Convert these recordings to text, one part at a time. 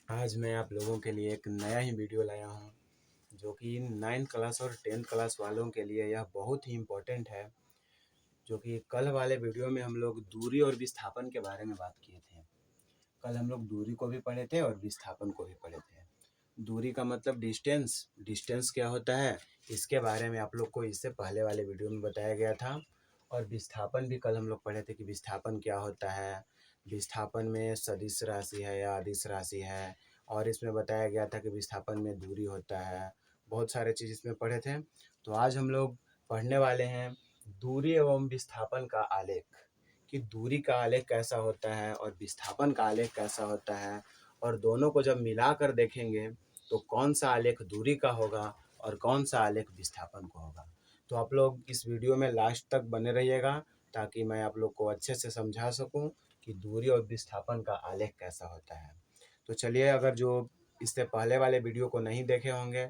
आज मैं आप लोगों के लिए एक नया ही वीडियो लाया हूँ जो कि 9th क्लास और 10th क्लास वालों के लिए यह बहुत ही इम्पोर्टेंट है। जो कि कल वाले वीडियो में हम लोग दूरी और विस्थापन के बारे में बात किए थे। कल हम लोग दूरी को भी पढ़े थे और विस्थापन को भी पढ़े थे। दूरी का मतलब डिस्टेंस, डिस्टेंस क्या होता है इसके बारे में आप लोग को इससे पहले वाले वीडियो में बताया गया था। और विस्थापन भी कल हम लोग पढ़े थे कि विस्थापन क्या होता है, विस्थापन में सदिश राशि है या अदिश राशि है, और इसमें बताया गया था कि विस्थापन में दूरी होता है। बहुत सारे चीज़ इसमें पढ़े थे। तो आज हम लोग पढ़ने वाले हैं दूरी एवं विस्थापन का आलेख, कि दूरी का आलेख कैसा होता है और विस्थापन का आलेख कैसा होता है, और दोनों को जब मिलाकर देखेंगे तो कौन सा आलेख दूरी का होगा और कौन सा आलेख विस्थापन को होगा। तो आप लोग इस वीडियो में लास्ट तक बने रहिएगा ताकि मैं आप लोग को अच्छे से समझा सकूं कि दूरी और विस्थापन का आलेख कैसा होता है। तो चलिए, अगर जो इससे पहले वाले वीडियो को नहीं देखे होंगे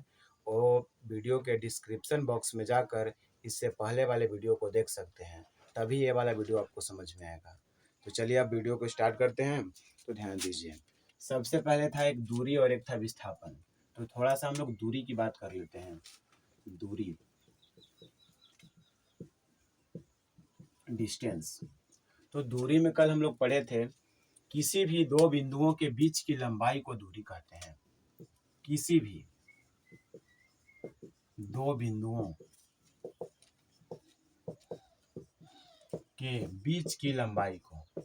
वो वीडियो के डिस्क्रिप्शन बॉक्स में जाकर इससे पहले वाले वीडियो को देख सकते हैं, तभी ये वाला वीडियो आपको समझ में आएगा। तो चलिए अब वीडियो को स्टार्ट करते हैं। तो ध्यान दीजिए, सबसे पहले था एक दूरी और एक था विस्थापन। तो थोड़ा सा हम लोग दूरी की बात कर लेते हैं। दूरी, डिस्टेंस। तो दूरी में कल हम लोग पढ़े थे किसी भी दो बिंदुओं के बीच की लंबाई को दूरी कहते हैं। किसी भी दो बिंदुओं के बीच की लंबाई को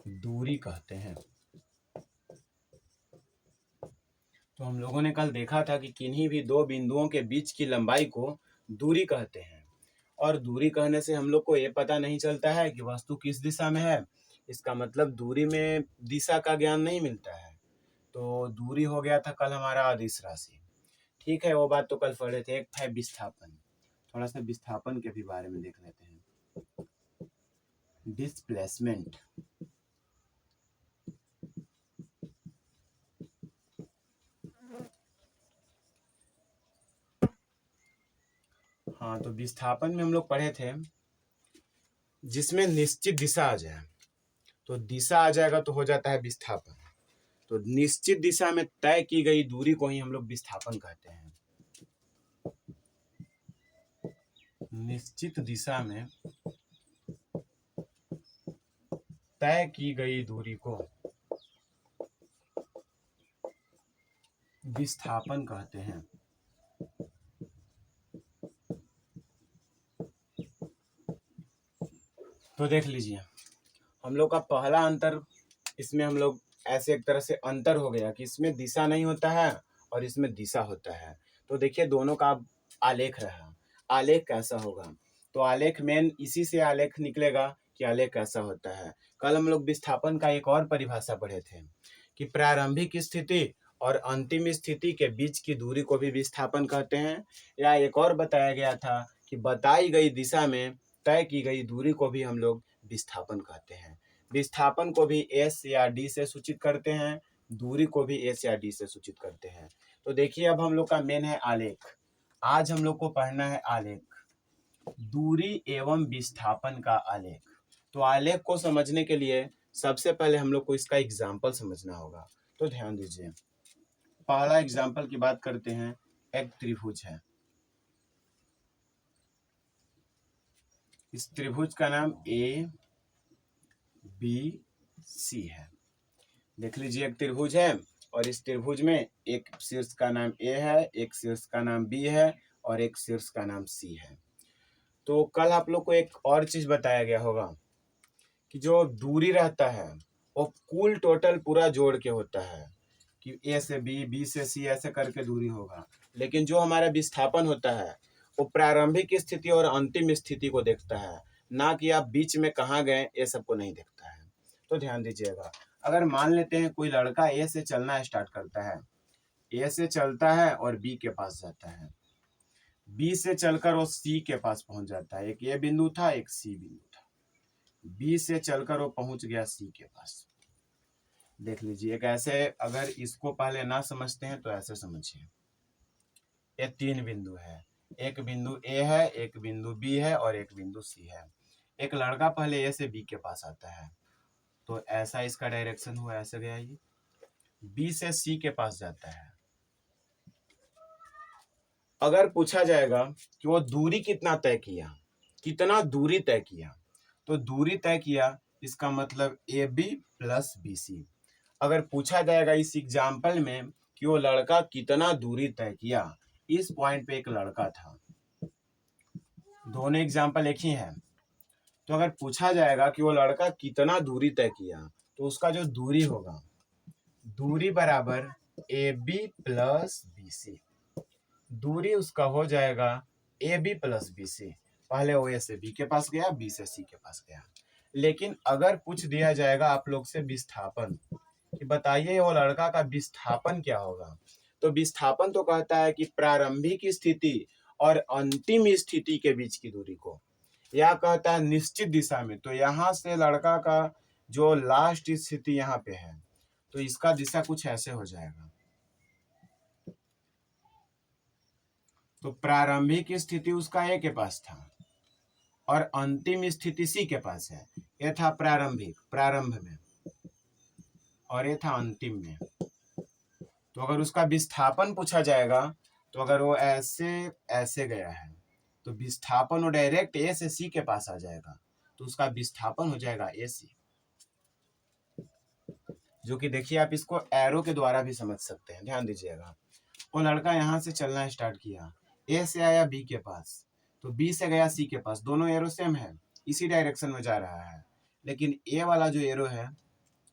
दूरी कहते हैं। तो हम लोगों ने कल देखा था कि किन्हीं भी दो बिंदुओं के बीच की लंबाई को दूरी कहते हैं। और दूरी कहने से हम लोग को ये पता नहीं चलता है कि वस्तु किस दिशा में है, इसका मतलब दूरी में दिशा का ज्ञान नहीं मिलता है। तो दूरी हो गया था कल हमारा अदिश राशि। ठीक है, वो बात तो कल पढ़े थे। एक था विस्थापन। थोड़ा सा विस्थापन के भी बारे में देख लेते हैं। डिस्प्लेसमेंट। हाँ, तो विस्थापन में हम लोग पढ़े थे जिसमें निश्चित दिशा आ जाए, तो दिशा आ जाएगा तो हो जाता है विस्थापन। तो निश्चित दिशा में तय की गई दूरी को ही हम लोग विस्थापन कहते हैं। निश्चित दिशा में तय की गई दूरी को विस्थापन कहते हैं। तो देख लीजिए, हम लोग का पहला अंतर इसमें हम लोग ऐसे एक तरह से अंतर हो गया कि इसमें दिशा नहीं होता है और इसमें दिशा होता है। तो देखिए दोनों का आलेख रहा, आलेख कैसा होगा। तो आलेख मेन इसी से आलेख निकलेगा कि आलेख कैसा होता है। कल हम लोग विस्थापन का एक और परिभाषा पढ़े थे कि प्रारंभिक स्थिति और अंतिम स्थिति के बीच की दूरी को भी विस्थापन कहते हैं। या एक और बताया गया था कि बताई गई दिशा में तय की गई दूरी को भी हम लोग विस्थापन कहते हैं। विस्थापन को भी एस या डी से सूचित करते हैं, दूरी को भी एस या डी से सूचित करते हैं। तो देखिए अब हम लोग का मेन है आलेख। आज हम लोग को पढ़ना है आलेख, दूरी एवं विस्थापन का आलेख। तो आलेख को समझने के लिए सबसे पहले हम लोग को इसका एग्जाम्पल समझना होगा। तो ध्यान दीजिए, पहला एग्जाम्पल की बात करते हैं। एक त्रिभुज है, इस त्रिभुज का नाम ए बी सी है। देख लीजिए, एक त्रिभुज है और इस त्रिभुज में एक शीर्ष का नाम ए है, एक शीर्ष का नाम बी है और एक शीर्ष का नाम सी है। तो कल आप लोग को एक और चीज बताया गया होगा कि जो दूरी रहता है वो कुल टोटल पूरा जोड़ के होता है, कि ए से बी, बी से सी ऐसे करके दूरी होगा। लेकिन जो हमारा विस्थापन होता है वो प्रारंभिक स्थिति और अंतिम स्थिति को देखता है, ना कि आप बीच में कहाँ गए ये सबको नहीं देखता है। तो ध्यान दीजिएगा, अगर मान लेते हैं कोई लड़का ए से चलना स्टार्ट करता है, ए से चलता है और बी के पास जाता है, बी से चलकर वो सी के पास पहुंच जाता है। एक ए बिंदु था, एक सी बिंदु था। बी से चलकर वो पहुंच गया सी के पास। देख लीजिए, एक ऐसे, अगर इसको पहले ना समझते हैं तो ऐसे समझिए, ये तीन बिंदु है। एक बिंदु ए है, एक बिंदु बी है और एक बिंदु सी है। एक लड़का पहले ए से बी के पास आता है, तो ऐसा इसका डायरेक्शन हुआ, ऐसे गया ये, बी से सी के पास जाता है। अगर पूछा जाएगा कि वो दूरी कितना तय किया, कितना दूरी तय किया, तो दूरी तय किया इसका मतलब A B plus B C. अगर पूछा जाएगा इस एग्जाम्पल में कि वो लड़का कितना दूरी तय किया, इस पॉइंट पे एक लड़का था, दोनों एग्जाम्पल एक ही है, तो अगर पूछा जाएगा कि वो लड़का कितना दूरी तय किया, तो उसका जो दूरी होगा, दूरी बराबर A B plus B C, दूरी उसका हो जाएगा A B plus B C. पहले वो ए से बी के पास गया, बी से सी के पास गया। लेकिन अगर पूछ दिया जाएगा आप लोग से विस्थापन, कि बताइए वो लड़का का विस्थापन क्या होगा, तो विस्थापन तो कहता है कि प्रारंभिक स्थिति और अंतिम स्थिति के बीच की दूरी को, या कहता है निश्चित दिशा में, तो यहाँ से लड़का का जो लास्ट स्थिति यहाँ पे है, तो इसका दिशा कुछ ऐसे हो जाएगा। तो प्रारंभिक स्थिति उसका ए के पास था और अंतिम स्थिति सी के पास है। ये था प्रारंभिक, प्रारंभ में, और ये था अंतिम में। तो अगर उसका विस्थापन पूछा जाएगा, तो अगर वो ऐसे ऐसे गया है, तो विस्थापन वो डायरेक्ट ए से सी के पास आ जाएगा, तो उसका विस्थापन हो जाएगा ए सी। जो कि देखिए आप इसको एरो के द्वारा भी समझ सकते हैं, ध्यान दीजिएगा। वो लड़का यहाँ से चलना स्टार्ट किया, ए से आया बी के पास, तो बी से गया सी के पास, दोनों एरो सेम है, इसी डायरेक्शन में जा रहा है। लेकिन ए वाला जो एरो है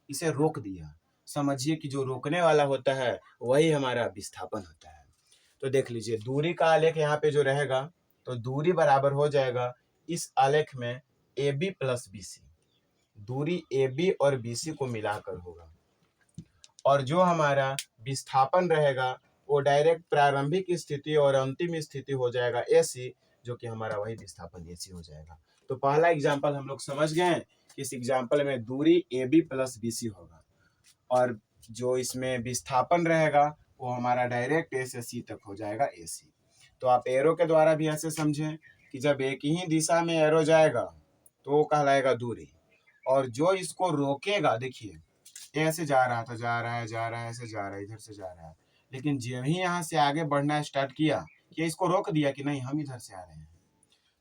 इसे रोक दिया। समझिए कि जो रोकने वाला होता है वही हमारा विस्थापन होता है। तो देख लीजिए दूरी का आलेख यहाँ पे जो रहेगा, तो दूरी बराबर हो जाएगा इस आलेख में A B plus B C, दूरी ए बी और बी सी को मिलाकर होगा। और जो हमारा विस्थापन रहेगा वो डायरेक्ट प्रारंभिक स्थिति और अंतिम स्थिति हो जाएगा ए सी, जो कि हमारा वही विस्थापन ए सी हो जाएगा। तो पहला एग्जाम्पल हम लोग समझ गए कि इस एग्जाम्पल में दूरी A B plus B C होगा, और जो इसमें विस्थापन रहेगा वो हमारा डायरेक्ट ए से सी तक हो जाएगा ए सी। तो आप एरो के द्वारा भी ऐसे समझें कि जब एक ही दिशा में एरो जाएगा तो वो कहलाएगा दूरी, और जो इसको रोकेगा, देखिए ऐसे जा रहा था, जा रहा है, जा रहा है, ऐसे जा रहा है, इधर से जा रहा है, लेकिन जब ही यहाँ से आगे बढ़ना स्टार्ट किया, कि इसको रोक दिया कि नहीं हम इधर से आ रहे हैं,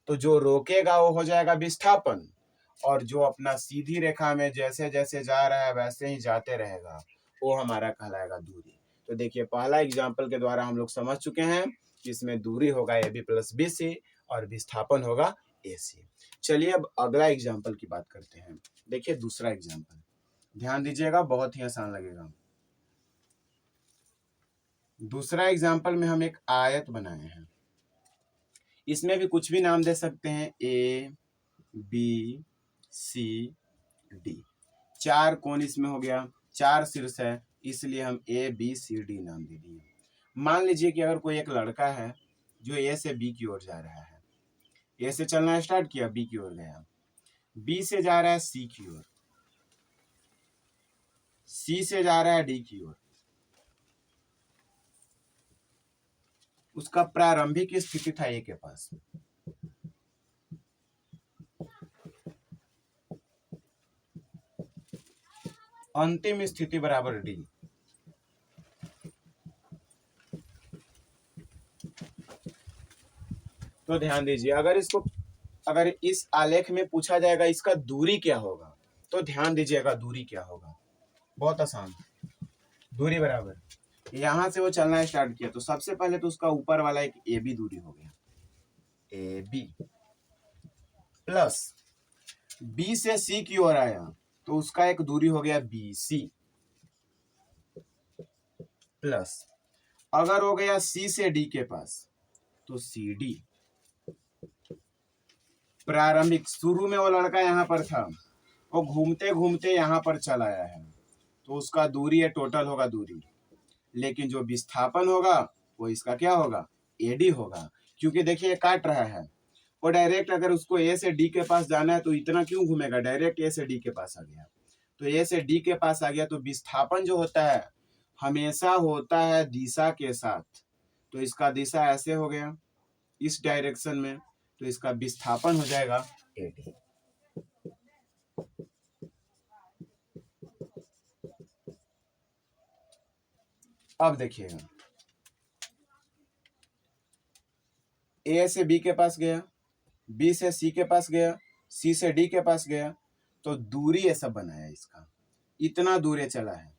तो जो रोकेगा वो हो जाएगा विस्थापन, और जो अपना सीधी रेखा में जैसे जैसे जा रहा है वैसे ही जाते रहेगा वो हमारा कहलाएगा दूरी। तो देखिए पहला एग्जाम्पल के द्वारा हम लोग समझ चुके हैं कि इसमें दूरी होगा A B plus B C और विस्थापन होगा ए सी। चलिए अब अगला एग्जाम्पल की बात करते हैं। देखिए दूसरा एग्जाम्पल, ध्यान दीजिएगा, बहुत ही आसान लगेगा। दूसरा एग्जाम्पल में हम एक आयत बनाए हैं, इसमें भी कुछ भी नाम दे सकते हैं, ए बी सी डी, चार कोण इसमें हो गया, चार शीर्ष है, इसलिए हम ए बी सी डी नाम दे दिए। मान लीजिए कि अगर कोई एक लड़का है जो ए से बी की ओर जा रहा है, ए से चलना स्टार्ट किया, बी की ओर गया, बी से जा रहा है सी की ओर, सी से जा रहा है डी की ओर। उसका प्रारंभिक स्थिति था ए के पास, अंतिम स्थिति बराबर डी। तो ध्यान दीजिए, अगर इस आलेख में पूछा जाएगा इसका दूरी क्या होगा, तो ध्यान दीजिएगा दूरी क्या होगा, बहुत आसान। दूरी बराबर यहां से वो चलना स्टार्ट किया, तो सबसे पहले तो उसका ऊपर वाला एक ए बी दूरी हो गया, ए बी प्लस बी से सी की ओर आया तो उसका एक दूरी हो गया बी सी, प्लस अगर हो गया सी से डी के पास तो सी डी। प्रारंभिक शुरू में वो लड़का यहाँ पर था, वो घूमते घूमते यहाँ पर चला आया है, तो उसका दूरी है, टोटल होगा दूरी, लेकिन जो विस्थापन होगा वो इसका क्या होगा, एडी होगा, क्योंकि देखिए काट रहा है। वो डायरेक्ट अगर उसको ए से डी के पास जाना है तो इतना क्यों घूमेगा, डायरेक्ट ए से डी के पास आ गया, तो ए से डी के पास आ गया, तो विस्थापन जो होता है हमेशा होता है दिशा के साथ, तो इसका दिशा ऐसे हो गया इस डायरेक्शन में, तो इसका विस्थापन हो जाएगा एडी। अब देखिएगा, ए से बी के पास गया, बी से सी के पास गया, सी से डी के पास गया, तो दूरी ये सब बनाया इसका, इतना दूर ये चला है,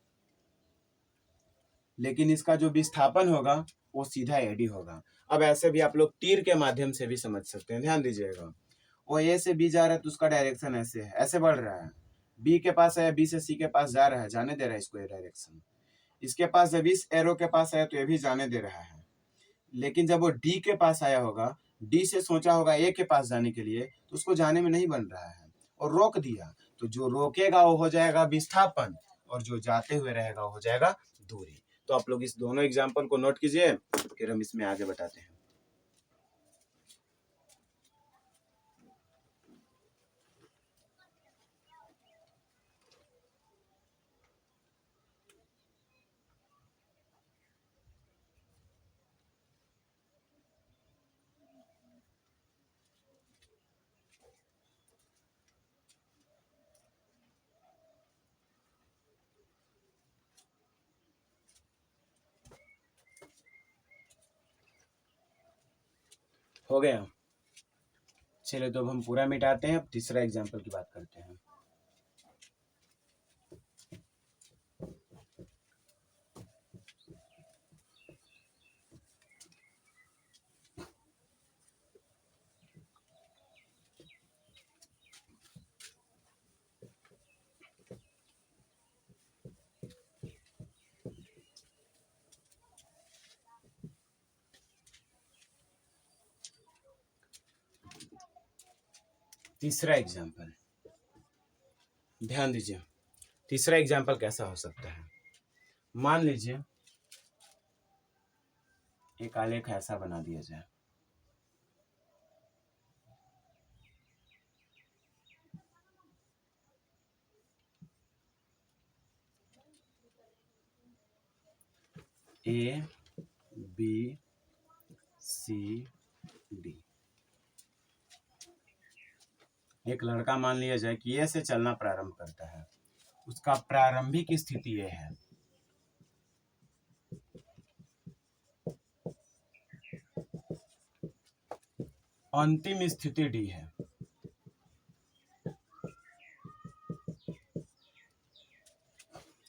लेकिन इसका जो विस्थापन होगा वो सीधा एडी होगा। अब ऐसे भी आप लोग तीर के माध्यम से भी समझ सकते हैं, ध्यान दीजिएगा। वो ए से बी जा रहा है तो उसका डायरेक्शन ऐसे है, ऐसे बढ़ रहा है, बी के पास है, बी से सी के पास जा रहा है, जाने दे रहा है इसको ये डायरेक्शन। इसके पास जब इस एरो के पास आया तो ये भी जाने दे रहा है, लेकिन जब वो डी के पास आया होगा, डी से सोचा होगा ए के पास जाने के लिए, तो उसको जाने में नहीं बन रहा है और रोक दिया, तो जो रोकेगा वो हो जाएगा विस्थापन और जो जाते हुए रहेगा वो हो जाएगा दूरी। तो आप लोग इस दोनों एग्जाम्पल को नोट कीजिए, फिर हम इसमें आगे बताते हैं। हो गया, चलिए तो अब हम पूरा मिटाते हैं, अब तीसरा एग्जाम्पल की बात करते हैं। तीसरा एग्जाम्पल, ध्यान दीजिए, तीसरा एग्जाम्पल कैसा हो सकता है। मान लीजिए एक आलेख ऐसा बना दिया जाए, ए बी सी डी। एक लड़का मान लिया जाए कि ए से चलना प्रारंभ करता है, उसका प्रारंभिक स्थिति ये है, अंतिम स्थिति डी है।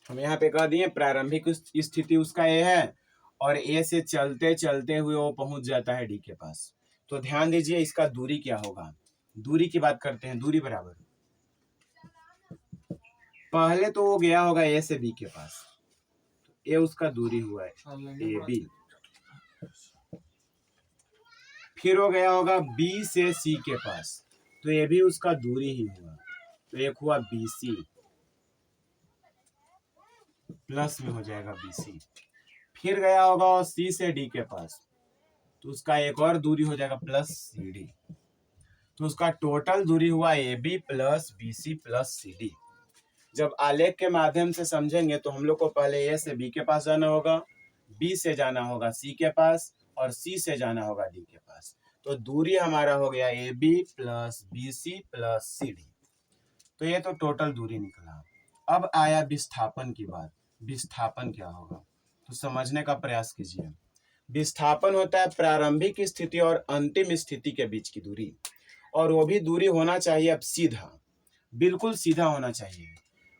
हम यहाँ पे कह दिए प्रारंभिक स्थिति उसका ए है और ए से चलते चलते हुए वो पहुंच जाता है डी के पास। तो ध्यान दीजिए इसका दूरी क्या होगा, दूरी की बात करते हैं। दूरी बराबर, पहले तो वो गया होगा ए से बी के पास, ए उसका दूरी हुआ है ए बी, फिर वो गया होगा बी से सी के पास, तो ये भी उसका दूरी ही हुआ, तो एक हुआ बी सी, प्लस में हो जाएगा बी सी। फिर गया होगा सी से डी के पास, तो उसका एक और दूरी हो जाएगा प्लस सी डी, तो उसका टोटल दूरी हुआ A B plus B C plus C D. जब आलेख के माध्यम से समझेंगे तो हम लोग को पहले ए से बी के पास जाना होगा, बी से जाना होगा सी के पास और सी से जाना होगा डी के पास। तो दूरी हमारा हो गया A B plus B C plus C D, तो ये तो टोटल दूरी निकला। अब आया विस्थापन की बात, विस्थापन क्या होगा तो समझने का प्रयास कीजिए। विस्थापन होता है प्रारंभिक स्थिति और अंतिम स्थिति के बीच की दूरी, और वो भी दूरी होना चाहिए अब सीधा, बिल्कुल सीधा होना चाहिए।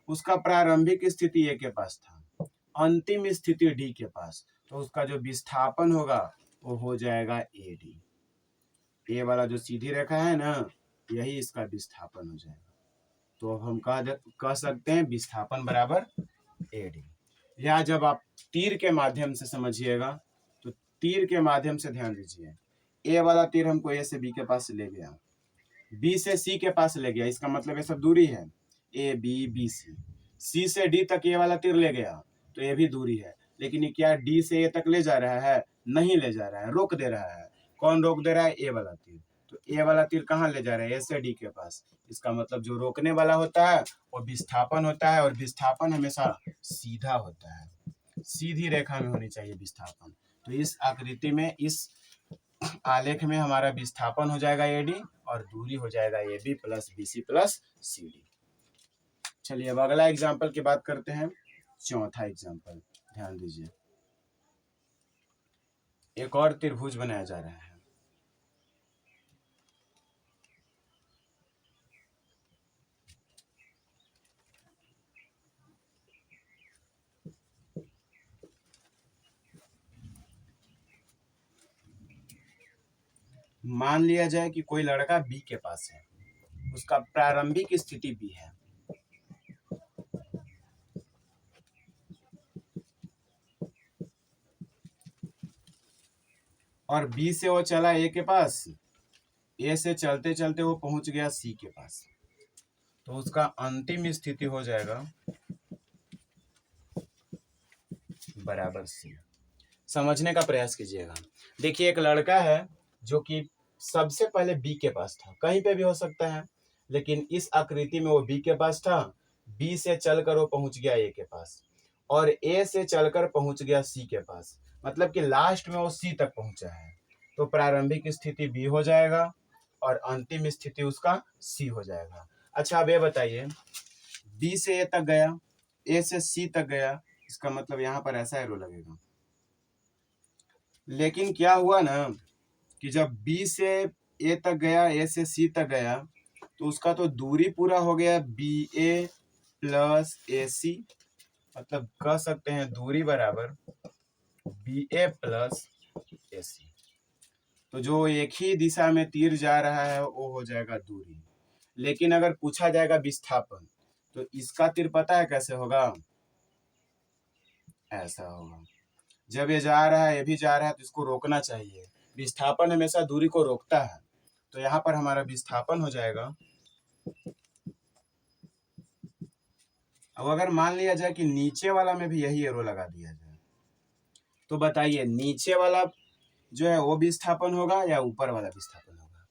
उसका प्रारंभिक स्थिति ए के पास था, अंतिम स्थिति डी के पास, तो उसका जो विस्थापन होगा वो हो जाएगा ए डी। ए वाला जो सीधी रेखा है ना, यही इसका विस्थापन हो जाएगा। तो हम कह सकते हैं विस्थापन बराबर ए डी। या जब आप तीर के माध्यम से समझिएगा तो तीर के माध्यम से ध्यान दीजिए, ए वाला तीर हमको ए से बी के पास ले गया, बी से सी के पास ले गया, इसका मतलब ये सब दूरी है ए बी बी सी। सी से डी तक ये वाला तीर ले गया तो ये भी दूरी है, लेकिन ये क्या डी से ए तक ले जा रहा है, नहीं ले जा रहा है, रोक दे रहा है। कौन रोक दे रहा है, ए वाला तीर। तो ए वाला तीर कहाँ ले जा रहा है, ए से डी के पास। इसका मतलब जो रोकने वाला होता है वो विस्थापन होता है, और विस्थापन हमेशा सीधा होता है, सीधी रेखा में होनी चाहिए विस्थापन। तो इस आकृति में, इस आलेख में हमारा विस्थापन हो जाएगा एडी और दूरी हो जाएगा A B plus B C plus C D. चलिए अब अगला एग्जाम्पल की बात करते हैं, चौथा एग्जाम्पल, ध्यान दीजिए। एक और त्रिभुज बनाया जा रहा है। मान लिया जाए कि कोई लड़का बी के पास है, उसका प्रारंभिक स्थिति बी है, और बी से वो चला ए के पास, ए से चलते चलते वो पहुंच गया सी के पास, तो उसका अंतिम स्थिति हो जाएगा बराबर सी। समझने का प्रयास कीजिएगा। देखिए, एक लड़का है जो कि सबसे पहले बी के पास था, कहीं पे भी हो सकता है, लेकिन इस आकृति में वो बी के पास था, बी से चलकर वो पहुंच गया ए के पास, और ए से चलकर पहुंच गया सी के पास, मतलब कि लास्ट में वो सी तक पहुंचा है। तो प्रारंभिक स्थिति बी हो जाएगा और अंतिम स्थिति उसका सी हो जाएगा। अच्छा, अब ये बताइए, बी से ए तक गया, ए से सी तक गया, इसका मतलब यहाँ पर ऐसा एरो लगेगा। लेकिन क्या हुआ ना कि जब बी से ए तक गया, ए से सी तक गया, तो उसका तो दूरी पूरा हो गया बी ए प्लस ए सी, मतलब कह सकते हैं दूरी बराबर बी ए प्लस ए सी। तो जो एक ही दिशा में तीर जा रहा है वो हो जाएगा दूरी। लेकिन अगर पूछा जाएगा विस्थापन, तो इसका तीर पता है कैसे होगा? ऐसा होगा। जब ये जा रहा है, ये भी जा रहा है, तो इसको रोकना चाहिए। विस्थापन हमेशा दूरी को रोकता है, तो यहाँ पर हमारा विस्थापन हो जाएगा। अब अगर मान लिया जाए कि नीचे वाला में भी यही एरो लगा दिया जाए, तो बताइए नीचे वाला जो है वो विस्थापन होगा या ऊपर वाला विस्थापन होगा?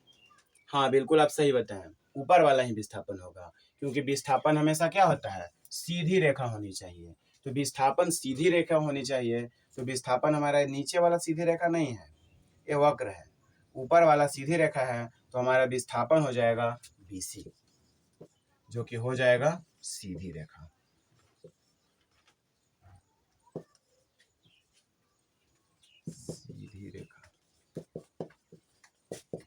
हाँ, बिल्कुल आप सही बताएं, ऊपर वाला ही विस्थापन होगा, क्योंकि विस्थापन हमेशा क्या होता है? सीधी रेखा होनी चाहिए। तो विस्थापन सीधी रेखा होनी चाहिए, तो विस्थापन हमारा नीचे वाला सीधी रेखा नहीं है, ये वक्र है। ऊपर वाला सीधी रेखा है, तो हमारा विस्थापन हो जाएगा BC, जो कि हो जाएगा सीधी रेखा। सीधी रेखा,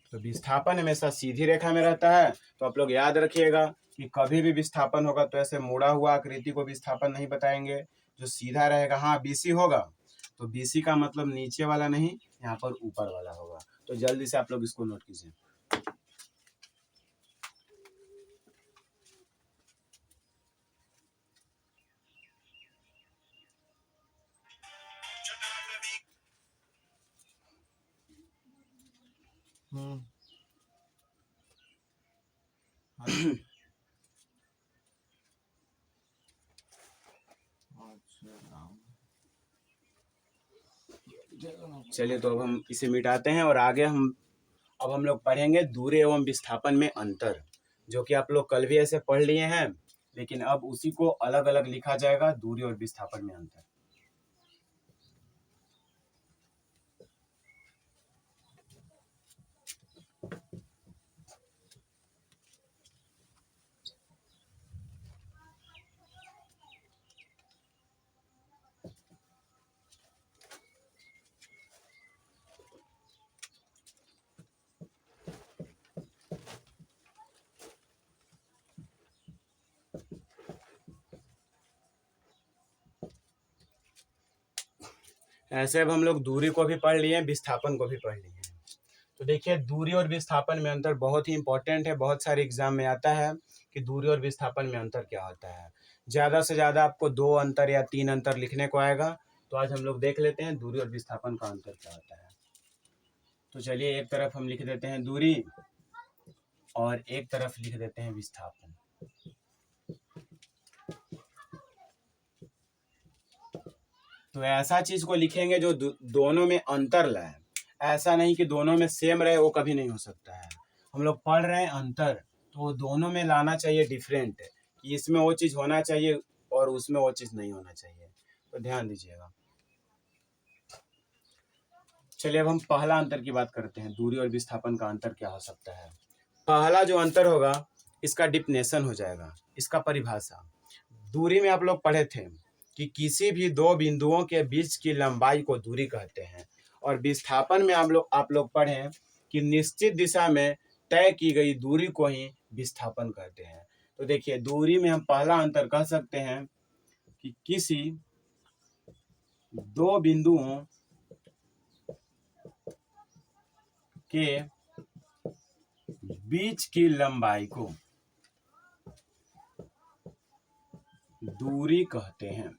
तो विस्थापन हमेशा सीधी रेखा में रहता है। तो आप लोग याद रखिएगा कि कभी भी विस्थापन होगा तो ऐसे मुड़ा हुआ आकृति को विस्थापन नहीं बताएंगे, जो सीधा रहेगा। हाँ, BC होगा, तो BC का मतलब नीचे वाला नहीं, यहाँ पर ऊपर वाला होगा। तो जल्दी से आप लोग इसको नोट कीजिए। चलिए, तो अब हम इसे मिटाते हैं और आगे अब हम लोग पढ़ेंगे दूरी एवं विस्थापन में अंतर, जो कि आप लोग कल भी ऐसे पढ़ लिए हैं, लेकिन अब उसी को अलग अलग लिखा जाएगा, दूरी और विस्थापन में अंतर। ऐसे अब हम लोग दूरी को भी पढ़ लिए, विस्थापन को भी पढ़ लिए। तो देखिए, दूरी और विस्थापन में अंतर बहुत ही इंपॉर्टेंट है, बहुत सारे एग्जाम में आता है कि दूरी और विस्थापन में अंतर क्या होता है। ज़्यादा से ज़्यादा आपको 2 अंतर या 3 अंतर लिखने को आएगा। तो आज हम लोग देख लेते हैं दूरी और विस्थापन का अंतर क्या होता है। तो चलिए, एक तरफ हम लिख देते हैं दूरी और एक तरफ लिख देते हैं विस्थापन। तो ऐसा चीज को लिखेंगे जो दोनों में अंतर लाए, ऐसा नहीं कि दोनों में सेम रहे, वो कभी नहीं हो सकता है। हम लोग पढ़ रहे हैं अंतर, तो वो दोनों में लाना चाहिए डिफरेंट, कि इसमें वो चीज होना चाहिए और उसमें वो चीज नहीं होना चाहिए। तो ध्यान दीजिएगा। चलिए, अब हम पहला अंतर की बात करते हैं, दूरी और विस्थापन का अंतर क्या हो सकता है। पहला जो अंतर होगा, इसका डिफिनेशन हो जाएगा, इसका परिभाषा। दूरी में आप लोग पढ़े थे कि किसी भी दो बिंदुओं के बीच की लंबाई को दूरी कहते हैं, और विस्थापन में आप लोग पढ़े कि निश्चित दिशा में तय की गई दूरी को ही विस्थापन कहते हैं। तो देखिए दूरी में हम पहला अंतर कह सकते हैं कि किसी दो बिंदुओं के बीच की लंबाई को दूरी कहते हैं।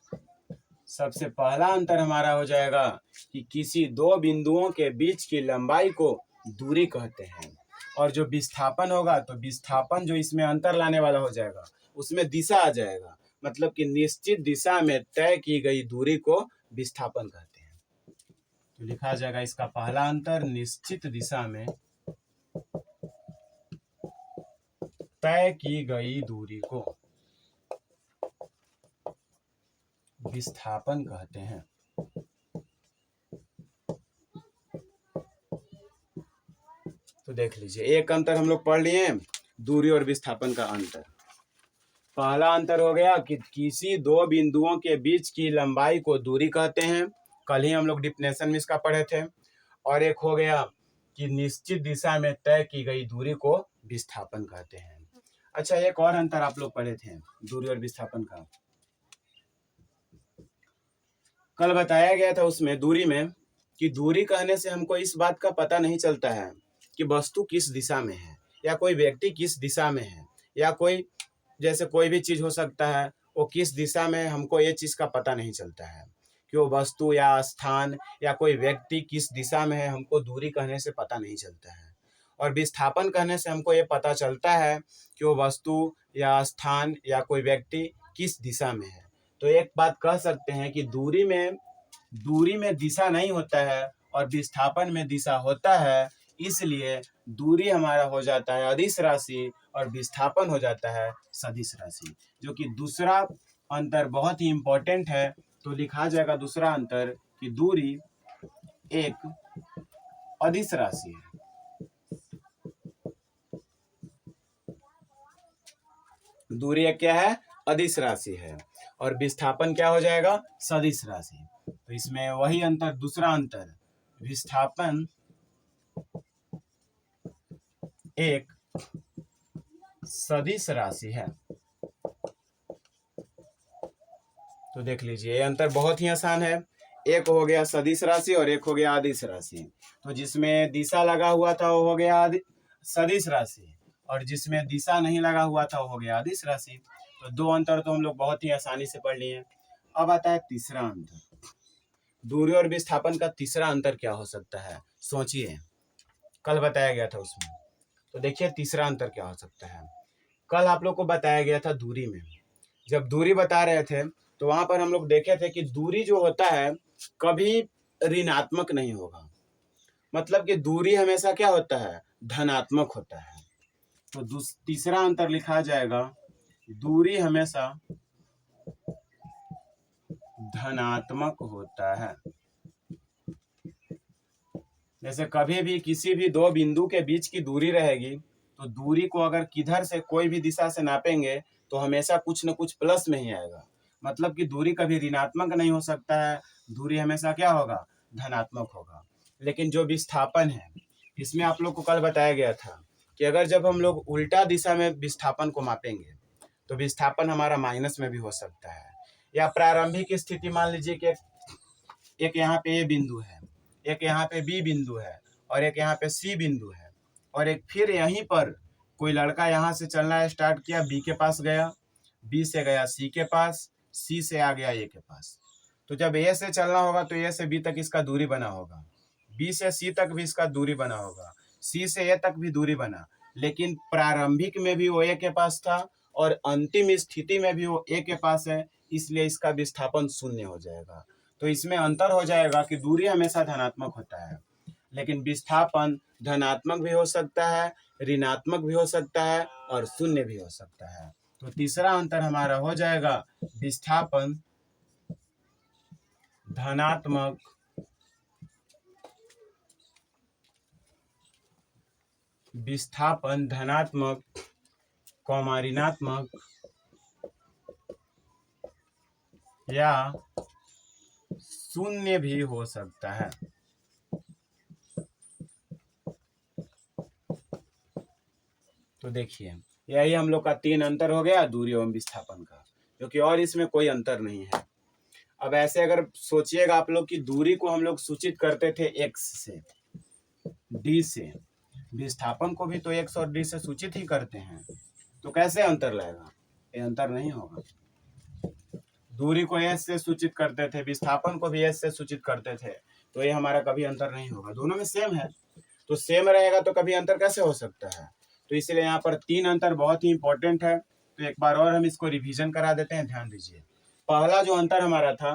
सबसे पहला अंतर हमारा हो जाएगा कि किसी दो बिंदुओं के बीच की लंबाई को दूरी कहते हैं। और जो विस्थापन होगा तो विस्थापन जो इसमें अंतर लाने वाला हो जाएगा उसमें दिशा आ जाएगा, मतलब कि निश्चित दिशा में तय की गई दूरी को विस्थापन कहते हैं। तो लिखा जाएगा इसका पहला अंतर, निश्चित दिशा में तय की गई दूरी को विस्थापन कहते हैं। तो देख लीजिए एक अंतर हम लोग पढ़ लिए, दूरी और विस्थापन का अंतर। पहला अंतर हो गया कि किसी दो बिंदुओं के बीच की लंबाई को दूरी कहते हैं, कल ही हम लोग डिफिनेशन में इसका पढ़े थे। और एक हो गया कि निश्चित दिशा में तय की गई दूरी को विस्थापन कहते हैं। अच्छा एक और अंतर आप लोग पढ़े थे दूरी और विस्थापन का, कल बताया गया था उसमें दूरी में कि दूरी कहने से हमको इस बात का पता नहीं चलता है कि वस्तु किस दिशा में है या कोई व्यक्ति किस दिशा में है या कोई जैसे कोई भी चीज हो सकता है वो किस दिशा में, हमको ये चीज का पता नहीं चलता है कि वो वस्तु या स्थान या कोई व्यक्ति किस दिशा में है, हमको दूरी कहने से पता नहीं चलता है। और विस्थापन कहने से हमको ये पता चलता है कि वो वस्तु या स्थान या कोई व्यक्ति किस दिशा में है। तो एक बात कह सकते हैं कि दूरी में दिशा नहीं होता है और विस्थापन में दिशा होता है, इसलिए दूरी हमारा हो जाता है अदिश राशि और विस्थापन हो जाता है सदिश राशि। जो कि दूसरा अंतर बहुत ही इंपॉर्टेंट है, तो लिखा जाएगा दूसरा अंतर कि दूरी एक अदिश राशि है। दूरी एक क्या है, अदिश राशि है, और विस्थापन क्या हो जाएगा, सदिश राशि। तो इसमें वही अंतर, दूसरा अंतर, विस्थापन एक सदिश राशि है। तो देख लीजिए ये अंतर बहुत ही आसान है, एक हो गया सदिश राशि और एक हो गया अदिश राशि। तो जिसमें दिशा लगा हुआ था वो हो गया सदिश राशि और जिसमें दिशा नहीं लगा हुआ था वो हो गया अदिश राशि। तो दो अंतर तो हम लोग बहुत ही आसानी से पढ़ लिए। अब आता है तीसरा अंतर, दूरी और विस्थापन का तीसरा अंतर क्या हो सकता है, सोचिए, कल बताया गया था उसमें। तो देखिए तीसरा अंतर क्या हो सकता है। कल आप लोग को बताया गया था दूरी में, जब दूरी बता रहे थे तो वहां पर हम लोग देखे थे कि दूरी जो होता है कभी ऋणात्मक नहीं होगा, मतलब कि दूरी हमेशा क्या होता है, धनात्मक होता है। तो तीसरा अंतर लिखा जाएगा दूरी हमेशा धनात्मक होता है। जैसे कभी भी किसी भी दो बिंदु के बीच की दूरी रहेगी तो दूरी को अगर किधर से कोई भी दिशा से नापेंगे तो हमेशा कुछ न कुछ प्लस में ही आएगा, मतलब कि दूरी कभी ऋणात्मक नहीं हो सकता है, दूरी हमेशा क्या होगा, धनात्मक होगा। लेकिन जो विस्थापन है इसमें आप लोग को कल बताया गया था कि अगर जब हम लोग उल्टा दिशा में विस्थापन को मापेंगे तो विस्थापन हमारा माइनस में भी हो सकता है। या प्रारंभिक स्थिति मान लीजिए कि एक यहाँ पे ए बिंदु है, एक यहाँ पे बी बिंदु है और एक यहाँ पे सी बिंदु है, और एक फिर यहीं पर कोई लड़का यहाँ से चलना स्टार्ट किया, बी के पास गया, बी से गया सी के पास, सी से आ गया ए के पास। तो जब ए से चलना होगा तो ए से बी तक इसका दूरी बना होगा, बी से सी तक भी इसका दूरी बना होगा, सी से ए तक भी दूरी बना, लेकिन प्रारंभिक में भी वो ए के पास था और अंतिम स्थिति में भी वो ए के पास है, इसलिए इसका विस्थापन शून्य हो जाएगा। तो इसमें अंतर हो जाएगा कि दूरी हमेशा धनात्मक होता है, लेकिन विस्थापन धनात्मक भी हो सकता है, ऋणात्मक भी हो सकता है और शून्य भी हो सकता है। तो तीसरा अंतर हमारा हो जाएगा विस्थापन धनात्मक ऋणात्मक या शून्य भी हो सकता है। तो देखिए यही हम लोग का 3 अंतर हो गया दूरी एवं विस्थापन का, जो कि और इसमें कोई अंतर नहीं है। अब ऐसे अगर सोचिएगा आप लोग कि दूरी को हम लोग सूचित करते थे x से, d से, विस्थापन को भी तो x और d से सूचित ही करते हैं, तो कैसे अंतर लाएगा? ये अंतर नहीं होगा। दूरी को s से सूचित करते थे, विस्थापन को भी s से सूचित करते थे, तो ये हमारा कभी अंतर नहीं होगा। दोनों में सेम है, तो सेम रहेगा तो कभी अंतर कैसे हो सकता है? तो इसलिए यहाँ पर 3 अंतर बहुत ही इंपॉर्टेंट है। तो एक बार और हम इसको रिवीजन करा देते हैं, ध्यान दीजिए। पहला जो अंतर हमारा था,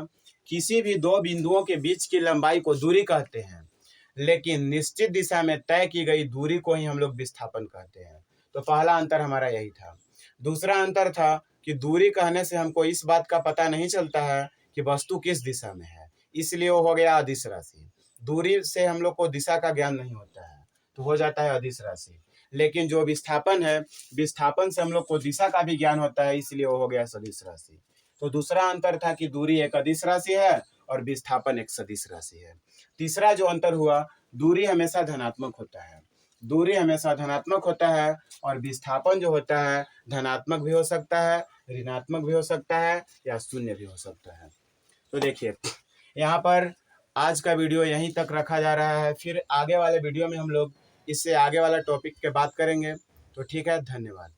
किसी भी दो बिंदुओं के बीच की लंबाई को दूरी कहते हैं, लेकिन निश्चित दिशा में तय की गई दूरी को ही हम लोग विस्थापन कहते हैं। तो पहला अंतर हमारा यही था। दूसरा अंतर था कि दूरी कहने से हमको इस बात का पता नहीं चलता है कि वस्तु किस दिशा में है, इसलिए वो हो गया अदिश राशि। दूरी से हम लोग को दिशा का ज्ञान नहीं होता है, तो हो जाता है अदिश राशि। लेकिन जो विस्थापन है, विस्थापन से हम लोग को दिशा का भी ज्ञान होता है, इसलिए वो हो गया सदिश राशि। तो दूसरा अंतर था कि दूरी एक अदिश राशि है और विस्थापन एक सदिश राशि है। तीसरा जो अंतर हुआ, दूरी हमेशा धनात्मक होता है। दूरी हमेशा धनात्मक होता है और विस्थापन जो होता है धनात्मक भी हो सकता है, ऋणात्मक भी हो सकता है या शून्य भी हो सकता है। तो देखिए यहाँ पर आज का वीडियो यहीं तक रखा जा रहा है, फिर आगे वाले वीडियो में हम लोग इससे आगे वाला टॉपिक के बात करेंगे। तो ठीक है, धन्यवाद।